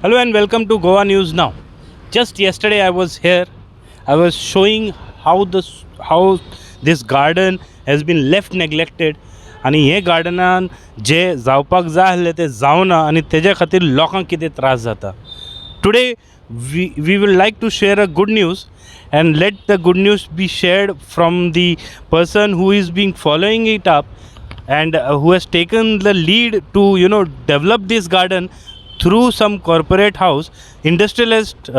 Hello and welcome to Goa News Now. Just yesterday I was here. I was showing how this garden has been left neglected आणि हे गार्डनान जे जावपाक जाय आसलें तें जावना आणि तेज्या खातीर लोकांक कितें त्रास जाता. Today we will like to share a good news and let the good news be shared from the person who is being following it up and who has taken the lead to develop this garden through some corporate house industrialist,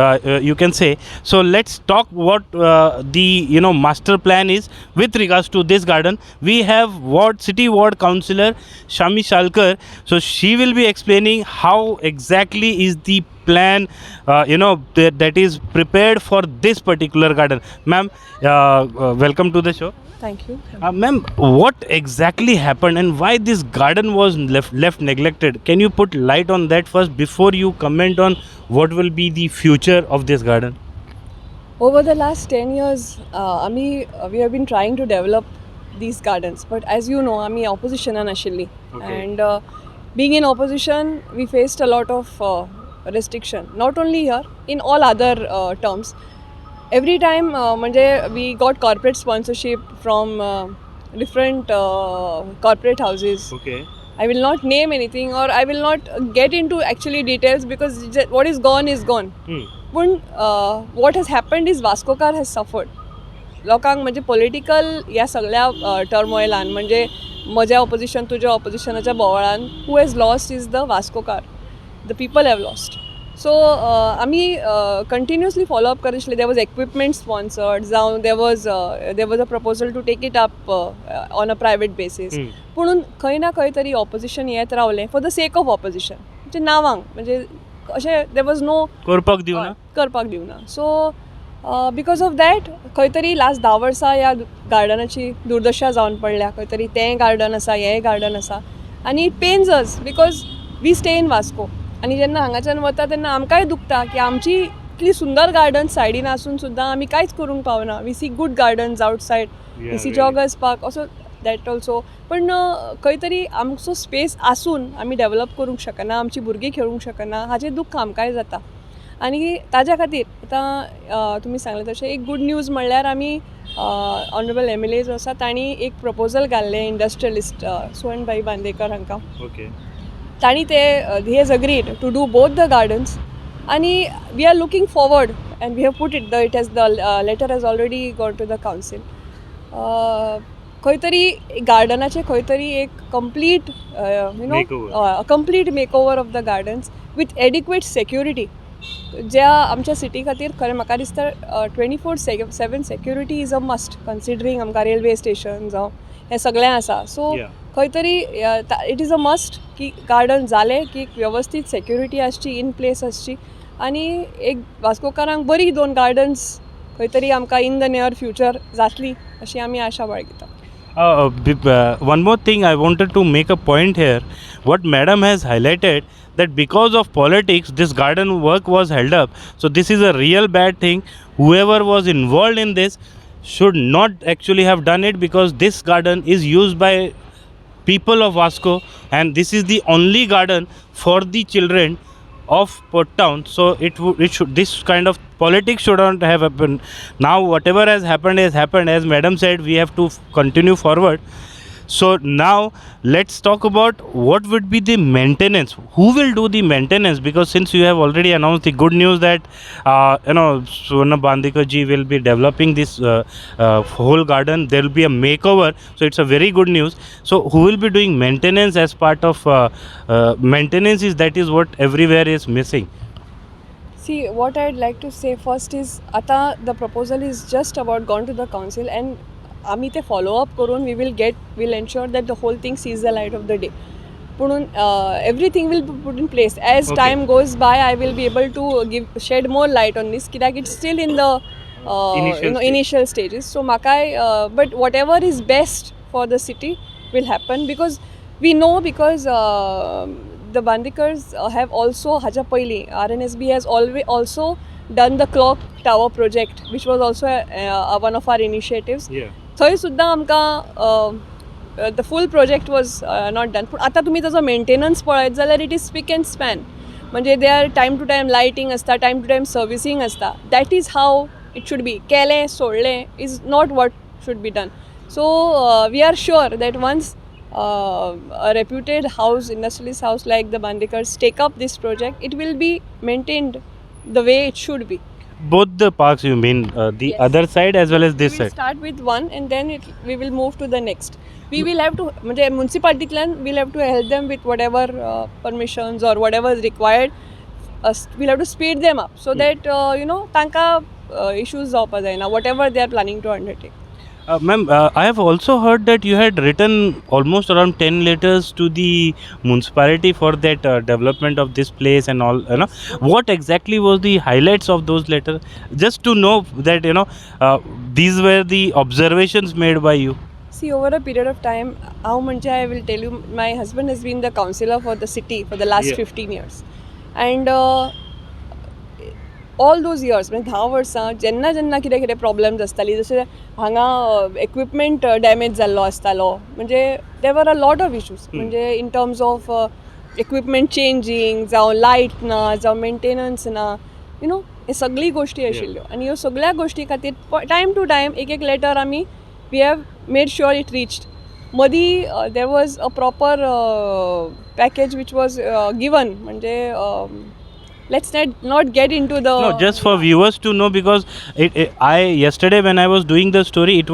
you can say. So let's talk what the master plan is with regards to this garden. We have city ward councillor Shami Salkar, so she will be explaining how exactly is the plan that is prepared for this particular garden. Ma'am, welcome to the show. Thank you. Ma'am, what exactly happened and why this garden was left neglected? Can you put light on that first before you comment on what will be the future of this garden? Over the last 10 years, we have been trying to develop these gardens. But as you know, opposition initially. Okay. And being in opposition, we faced a lot of restriction. Not only here, in all other terms. Every time we got corporate sponsorship from different corporate houses. Okay. I will not name anything or I will not get into actually details because what is gone is gone. But what has happened is Vasco has suffered. लोकांक म्हणजे political ह्या सगळ्या टर्मोइलान म्हणजे म्हज्या opposition तुज्या ऑपोजिशनाच्या बोवाळान who has lost is the Vasco कार. The people have lost. So आमी कंटिन्युअसली फॉलो अप करिसले. देर वॉज इक्विपमेंट स्पॉन्सर्ड जावं there was a proposal to take it up on a private basis. पूण खंय ना खंय तरी ऑपोजिशन येत रावलें for the sake of opposition. म्हणजे नांवांक म्हणजे अशें देर वॉज नो करपाक दिवना. सो बिकॉज ऑफ दॅट खंय तरी लास्ट 10 वर्सां ह्या गार्डनाची दुर्दशा जावन पडल्या. खंय तरी तें गार्डन आसा हें गार्डन आसा आनी it pains us because we stay in Vasco. आनी जेन्ना हांगाच्यान वता तेन्ना आमकांय दुखता की आमची इतली सुंदर गार्डन्स सायडीन आसून सुद्दां आमी कांयच करूंक पावना. We see good gardens outside, we see joggers park असो दॅट ऑल्सो. पण खंय तरी आमचो स्पेस आसून आमी डेवलप करूंक शकना, आमची भुरगीं खेळूंक शकना, हाचें दुख्ख आमकांय जाता. आनी ताज्या खातीर आतां तुमी सांगलें तशें एक गूड न्यूज म्हणल्यार आमी ऑनरेबल MLA जो आसा तांणी एक प्रपोजल घाल्लें इंडस्ट्रियलिस्ट सुवणभाई बांदेकर हांकां. ओके. तांणी ते he has agreed to do both the gardens आनी we are looking forward and we have put it the letter has already gone to the council. खंय तरी गार्डनाचें खंय तरी एक complete complete makeover of the gardens with adequate security ज्या आमच्या city खातीर खरें म्हाका दिसता 24/7 security is a must considering आमकां रेल्वे स्टेशन जावं हें सगळें आसा. सो खंय तरी इट इज अ मस्ट की गार्डन जालें की वेवस्थीत सेक्युरिटी आसची, इन प्लेस आसची आनी एक वास्कोकारांक बरी 2 गार्डन्स खंय तरी आमकां इन द नियर फ्युचर जातली अशी आमी आशा बाळगिता. One more thing I wanted to make a point here. What Madam has highlighted that because of politics this garden work was held up. So this is a real bad thing. Whoever was involved in this should not actually have done it because this garden is used by people of Vasco and this is the only garden for the children of Port Town. So this kind of politics shouldn't have happened. Now whatever has happened. As Madam said, we have to continue forward. So now let's talk about what would be the maintenance. Who will do the maintenance? Because since you have already announced the good news that Suvarna Bandekar ji will be developing this whole garden, there will be a makeover. So it's a very good news. So who will be doing maintenance as part of maintenance? That is what everywhere is missing. See, what I'd like to say first is आता the proposal is just about gone to the council and आमी ते follow up करून we'll ensure that the whole thing sees the light of the day. Punun everything will be put in place as time goes by. I will be able to shed more light on this kidak it's still in the initial stages. So makai but whatever is best for the city will happen because we know because the Bandekars have also haja paili RNSB has also done the clock tower project which was also one of our initiatives. थंय सुद्दां आमकां the full project was not done. पूण आतां तुमी ताजो maintenance पळयत जाल्यार it is spick and span. म्हणजे they are time to time lighting आसता, टायम टू टायम सर्विसींग आसता. That is how it should be. केलें सोडलें is not what should be done. So we are sure that once a reputed house, industrialist house like the Bandekars take up this project, it will be maintained the way it should be. Both the parks you mean, the Yes. other side as well as this We will side? start with one and then we will move to the next. We will have to, म्हणजे municipalitytlan we'll have to help them with whatever permissions or whatever is required. We'll have to speed them up so that तांकां issues जावपा जायना whatever they are planning to undertake. Ma'am, I have also heard that you had written almost around 10 letters to the municipality for that development of this place and all. What exactly was the highlights of those letters? Just to know that these were the observations made by you. See, over a period of time, how much I will tell you, my husband has been the councillor for the city for the last 15 years. And all those years म्हणजे 10 वर्सां जेन्ना जेन्ना कितें कितें problems आसताली जशें हांगा equipment damage जाल्लो आसतालो म्हणजे देर वर अ लॉट ऑफ इश्यूज म्हणजे in terms of equipment changing जावं लायट ना जावं मेंटेनन्स ना हे सगळी गोश्टी आशिल्ल्यो आनी ह्यो सगळ्या गोश्टी खातीर टायम टू टायम एक एक लेटर आमी we have made sure it reached. मदीं there was a proper package which was given म्हणजे let's not get into the No, just for viewers to know, because I yesterday when I was doing the story, it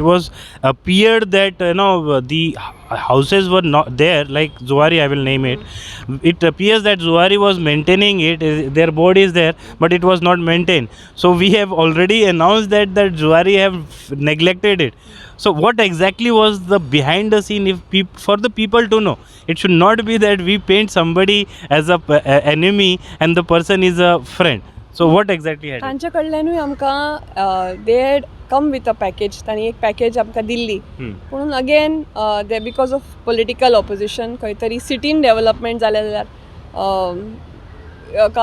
was appeared that the houses were not there, like Zuari, I will name it. It appears that Zuari was maintaining it, their board is there, but it was not maintained. So we have already announced that Zuari have neglected it. So what exactly was the behind the scene, if for the people to know? It should not be that we paint somebody as a enemy and the person is a friend. So what exactly happened? तांचे कडल्यानूय आमकां they had come with a package. तांणी एक package आमकां दिल्ली पूण again they because of political opposition खंय तरी सिटीन development जालें जाल्यार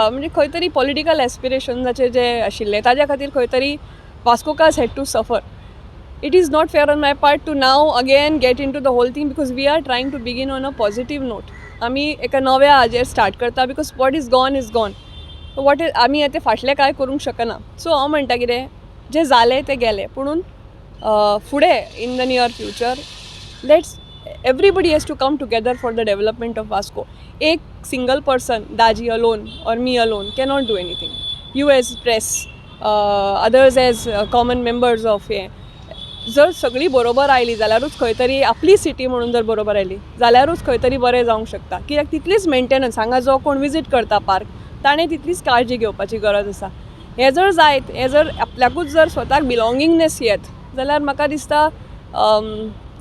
म्हणजे खंय तरी पॉलिटिकल एस्पिरेशन्साचे जे आशिल्ले ताज्या खातीर खंय तरी वास्कोकार्स had to suffer. It is not fair on my part to now again get into the whole thing because we are trying to begin on a positive note. आमी एका नव्या हाजेर स्टार्ट करता because what is gone is gone. What is आमी आतां फाटलें कांय करूंक शकना. सो हांव म्हणटा कितें जें जालें तें गेलें पुणून फुडें in the near future let's everybody has to come together for the development of Vasco. एक single person Daji alone or me alone cannot do anything. You as press others as common members of हे जर सगळीं बरोबर oily जाल्यारूच खंय तरी आपली city म्हणून जर बरोबर आयली जाल्यारूच खंय तरी बरें जावंक शकता. कित्याक तितलीच मेंटेनन्स हांगा जो कोण विजीट करता पार्क ताणें तितलीच काळजी घेवपाची गरज आसा. हें जर जायत हें जर आपल्याकूच जर स्वताक बिलॉंगिंगनेस येत जाल्यार म्हाका दिसता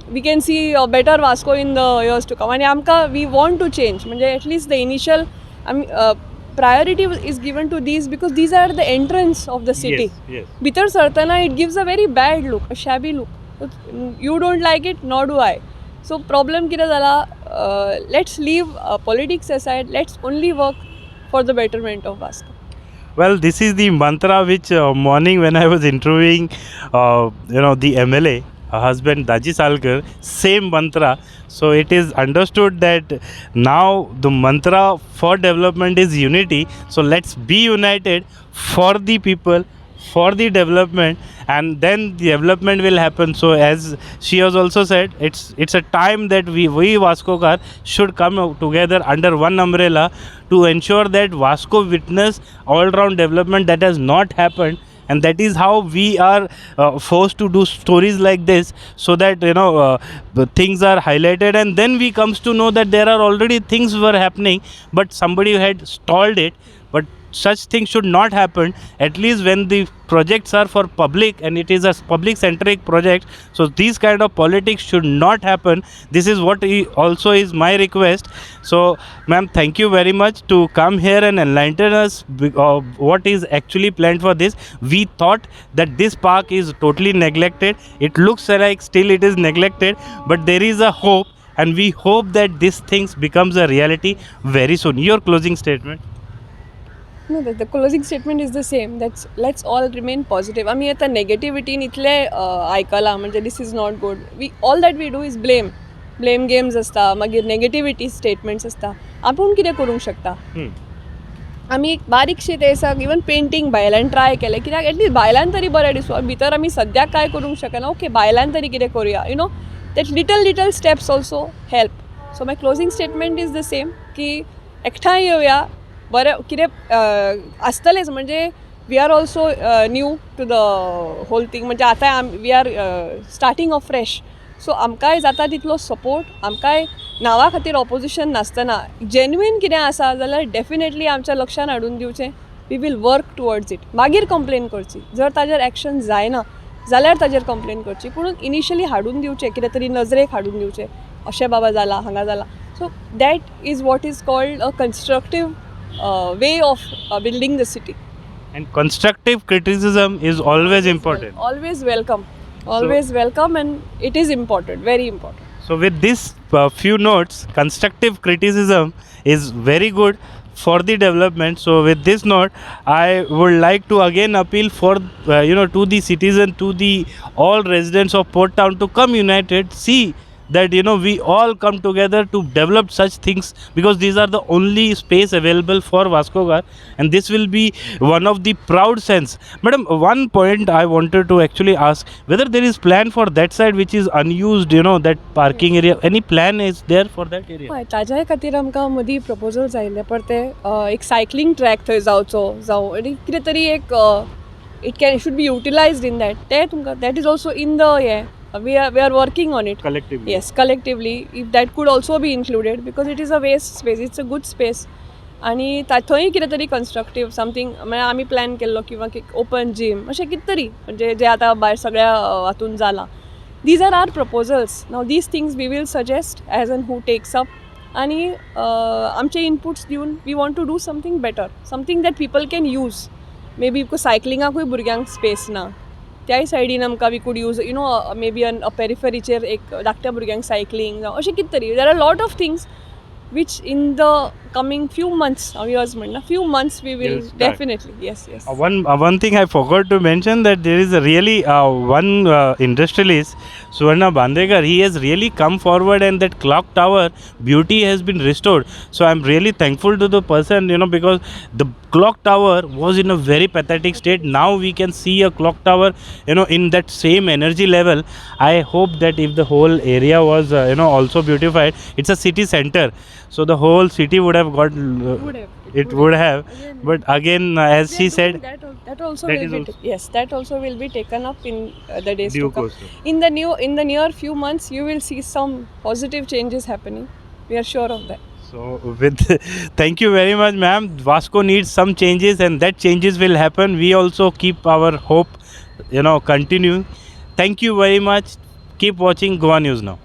we can see a better Vasco in the years to come. आनी आमकां वी वॉन्ट टू चेंज म्हणजे at least the initial priority is given to these because these are the entrance of the city. Yes. Bitar sartana it gives a very bad look, a shabby look. You don't like it, nor do I. So problem kira zala, let's leave politics aside. Let's only work for the betterment of Vasco. Well, this is the mantra which morning when I was interviewing the MLA husband Daji Salkar, same mantra. So it is understood that now the mantra for development is unity. So let's be united for the people, for the development, and then the development will happen. So as she has also said, it's a time that we Vascokar should come together under one umbrella to ensure that Vasco witness all round development that has not happened. And that is how we are forced to do stories like this, so that things are highlighted, and then we comes to know that there are already things were happening but somebody had stalled it. But such things should not happen, at least when the projects are for public and it is a public centric project. So these kind of politics should not happen. This is what also is my request. So ma'am, thank you very much to come here and enlighten us what is actually planned for this. We thought that this park is totally neglected. It looks like still it is neglected, but there is a hope, and we hope that this things becomes a reality very soon. Your closing statement. No, the closing statement is the same. Let's all remain positive. आमी आतां नेगेटिविटीन इतले आयकलां म्हणजे this is not good. All that we do is blame games आसता, मागीर negativity statements आसता. आपूण कितें करूंक शकता? आमी बारीकशी ते दिसाक इवन पेंटींग भायल्यान ट्राय केलें कित्याक एटलीस्ट भायल्यान तरी बरें दिसू भितर आमी सद्याक काय करूंक शकना ओके भायल्यान तरी कितें करुया you know that little steps also help so my closing statement is the same की एकठांय येवया बरें कितें आसतलेंच म्हणजे we are also new to the whole thing म्हणजे आतां we are starting off fresh so आमकांय जाता तितलो सपोर्ट आमकांय नांवा खातीर ऑपोजिशन नासतना जेन्युइन कितें आसा जाल्यार डेफिनेटली आमच्या लक्षान हाडून दिवचें we will work towards it मागीर कंप्लेन करची जर ताजेर एक्शन जायना जाल्यार ताजेर कंप्लेन करची पूण इनिशियली हाडून दिवचें कितें तरी नजरेक हाडून दिवचें अशें बाबा जालां हांगा जालां so that is what is called a constructive way of building the city And constructive criticism is always important. Always welcome. Always welcome, and it is important, very important. So with this few notes, constructive criticism is very good for the development. So with this note, I would like to again appeal for to the citizen, to the all residents of Port Town to come united, see that we all come together to develop such things because these are the only space available for Vasco Gar, and this will be one of the proud sense. Madam, one point I wanted to actually ask whether there is plan for that side which is unused, that parking area, any plan is there for that area? हय ताज्या खातीर आमकां मदीं proposal जायले पर ते एक cycling track थंय जावं आनी कितें तरी एक it should be utilised in that ते तुमकां that is also in the we are working on it Collectively. Yes, collectively if that could also be included because it is a waste space, it's a good space आणि थंय कितें तरी कन्स्ट्रक्टीव something म्हणजे आमी plan केल्लो किंवा open gym अशें कितें तरी म्हणजे जे आतां भायर सगळ्या हातून जालां these are proposals now these things we will suggest as and who takes up आनी आमचे इनपुट्स दिवन we want to do something better something that people can use maybe सायकलिंगाकूय भुरग्यांक स्पेस ना त्याय सायडीन आमकां we could use maybe a पेरिफेरीचेर एक धाकट्या भुरग्यांक सायकलींग जावं अशें कितें तरी there are lot of things which in the coming few months years few months we will definitely yes one thing I forgot to mention that there is a really one industrialist Suvarna Bandekar, he has really come forward and that clock tower beauty has been restored. So I'm really thankful to the person because the clock tower was in a very pathetic state. Now we can see a clock tower in that same energy level. I hope that if the whole area was also beautified, it's a city center, so the whole city would have got would have but again as she said that also will be yes that also will be taken up in the days to come. In the near few months you will see some positive changes happening, we are sure of that. So with thank you very much ma'am. Vasco needs some changes and that changes will happen. We also keep our hope continue. Thank you very much. Keep watching Goa News Now.